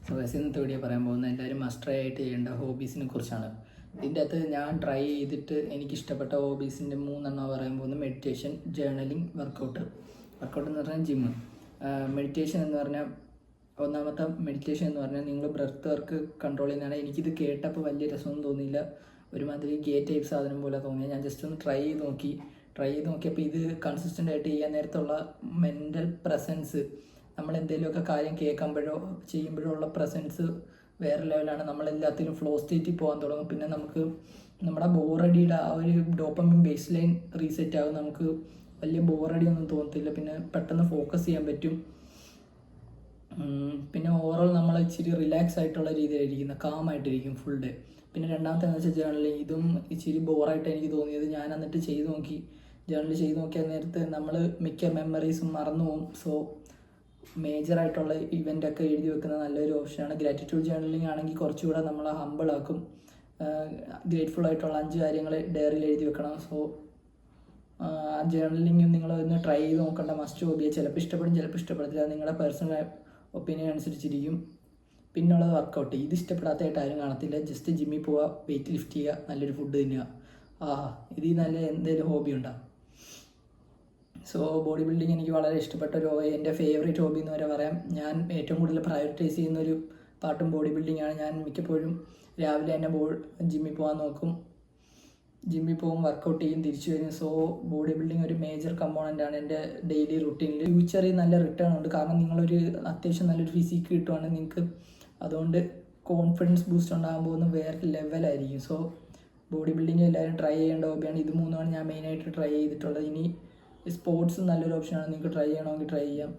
So ഇന്നത്തെ video പറയാൻ പോകുന്നത് എല്ലാവരും മസ്റ്റ് ട്രൈ ആയിട്ട് ചെയ്യേണ്ട ഹോബീസിനെ കുറിച്ചാണ്. ഇതിൻ്റെ അകത്ത് ഞാൻ ട്രൈ ചെയ്തിട്ട് എനിക്കിഷ്ടപ്പെട്ട ഹോബീസിൻ്റെ 3 പറയാൻ പോകുന്നത് മെഡിറ്റേഷൻ, ജേർണലിംഗ്, വർക്കൗട്ട് എന്ന് പറഞ്ഞാൽ ജിമ്മ്. മെഡിറ്റേഷൻ എന്ന് പറഞ്ഞാൽ ഒന്നാമത്തെ മെഡിറ്റേഷൻ എന്ന് പറഞ്ഞാൽ നിങ്ങൾ ബ്രെത്ത് വർക്ക് കൺട്രോൾ ചെയ്യുന്നതാണ്. എനിക്കിത് കേട്ടപ്പോൾ വലിയ രസമൊന്നും തോന്നിയില്ല, ഒരുമാതിരി ടൈപ്പ് സാധനം പോലെ തോന്നി. ഞാൻ ജസ്റ്റ് ഒന്ന് ട്രൈ ചെയ്ത് നോക്കിയപ്പോൾ ഇത് കൺസിസ്റ്റൻ്റ് ആയിട്ട് ചെയ്യാൻ നേരത്തുള്ള മെൻ്റൽ പ്രസൻസ്, നമ്മൾ എന്തെങ്കിലുമൊക്കെ കാര്യം കേൾക്കുമ്പോഴോ ചെയ്യുമ്പോഴോ ഉള്ള പ്രസൻസ് വേറെ ലെവലാണ്. നമ്മളെല്ലാത്തിലും ഫ്ലോ സ്റ്റേറ്റിൽ പോകാൻ തുടങ്ങും. പിന്നെ നമുക്ക് നമ്മുടെ ബോറടിയുടെ ആ ഒരു ഡോപ്പമിൻ ബേസ് ലൈൻ റീസെറ്റ് ആകും. നമുക്ക് വലിയ ബോറടി ഒന്നും തോന്നത്തില്ല. പിന്നെ പെട്ടെന്ന് ഫോക്കസ് ചെയ്യാൻ പറ്റും. പിന്നെ ഓവറോൾ നമ്മൾ ഇച്ചിരി റിലാക്സ് ആയിട്ടുള്ള രീതിയിലായിരിക്കും, കാമായിട്ടിരിക്കും ഫുൾ ഡേ. പിന്നെ രണ്ടാമത്തെ എന്ന് വെച്ചാൽ ജേർണലിങ്. ഇതും ഇച്ചിരി ബോറായിട്ട് എനിക്ക് തോന്നിയത്. ഞാൻ എന്നിട്ട് ജേർണൽ ചെയ്ത് നോക്കിയ നേരത്ത് നമ്മൾ മിക്ക മെമ്മറീസും മറന്നു പോകും. സോ മേജറായിട്ടുള്ള ഇവൻ്റൊക്കെ എഴുതി വെക്കുന്ന നല്ലൊരു ഓപ്ഷനാണ്. ഗ്രാറ്റിറ്റ്യൂഡ് ജേർണലിംഗ് ആണെങ്കിൽ കുറച്ചുകൂടെ നമ്മളെ ഹമ്പിളാക്കും. ഗ്രേറ്റ്ഫുൾ ആയിട്ടുള്ള 5 കാര്യങ്ങൾ ഡയറിയിൽ എഴുതി വെക്കണം. സോ ആ ജേർണലിംഗ് നിങ്ങൾ ഒന്ന് ട്രൈ ചെയ്ത് നോക്കേണ്ട മസ്റ്റ് ഹോബിയാണ്. ചിലപ്പോൾ ഇഷ്ടപ്പെടും, ചിലപ്പോൾ ഇഷ്ടപ്പെടത്തില്ല. നിങ്ങളുടെ പേഴ്സണൽ ഒപ്പീനിയൻ അനുസരിച്ചിരിക്കും. പിന്നുള്ളത് വർക്കൗട്ട്. ഇത് ഇഷ്ടപ്പെടാത്തതായിട്ട് ആരും കാണത്തില്ല. ജസ്റ്റ് ജിമ്മിൽ പോവുക, വെയിറ്റ് ലിഫ്റ്റ് ചെയ്യുക, നല്ലൊരു ഫുഡ് തിന്നുക. ഇതിൽ നല്ല എന്തെങ്കിലും ഹോബി ഉണ്ടാകും. സോ ബോഡി ബിൽഡിങ് എനിക്ക് വളരെ ഇഷ്ടപ്പെട്ട ഒരു എൻ്റെ ഫേവറേറ്റ് ഹോബി എന്ന് വരെ പറയാം. ഞാൻ ഏറ്റവും കൂടുതൽ പ്രയോറിറ്റൈസ് ചെയ്യുന്നൊരു പാർട്ടും ബോഡി ബിൽഡിംഗ് ആണ്. ഞാൻ മിക്കപ്പോഴും രാവിലെ തന്നെ ജിമ്മിൽ പോകാൻ നോക്കും. ജിമ്മിൽ പോകും, വർക്കൗട്ട് ചെയ്യും, തിരിച്ചു വരും. സോ ബോഡി ബിൽഡിംഗ് ഒരു മേജർ കമ്പോണൻ്റ് ആണ് എൻ്റെ ഡെയിലി റുട്ടീനിൽ. ഫ്യൂച്ചറിൽ നല്ല റിട്ടേൺ ഉണ്ട്. കാരണം നിങ്ങളൊരു അത്യാവശ്യം നല്ലൊരു ഫിസിക്ക് കിട്ടുവാണെങ്കിൽ നിങ്ങൾക്ക് അതുകൊണ്ട് കോൺഫിഡൻസ് ബൂസ്റ്റ് ഉണ്ടാകാൻ പോകുന്ന വേറെ ലെവലായിരിക്കും. സോ ബോഡി ബിൽഡിങ് എല്ലാവരും ട്രൈ ചെയ്യേണ്ട ഹോബിയാണ്. ഇത് 3 ഞാൻ മെയിനായിട്ട് ട്രൈ ചെയ്തിട്ടുള്ളത്. ഇനി സ്പോർട്സ് നല്ലൊരു ഓപ്ഷനാണ്. നിങ്ങൾക്ക് ട്രൈ ചെയ്യണമെങ്കിൽ ട്രൈ ചെയ്യാം.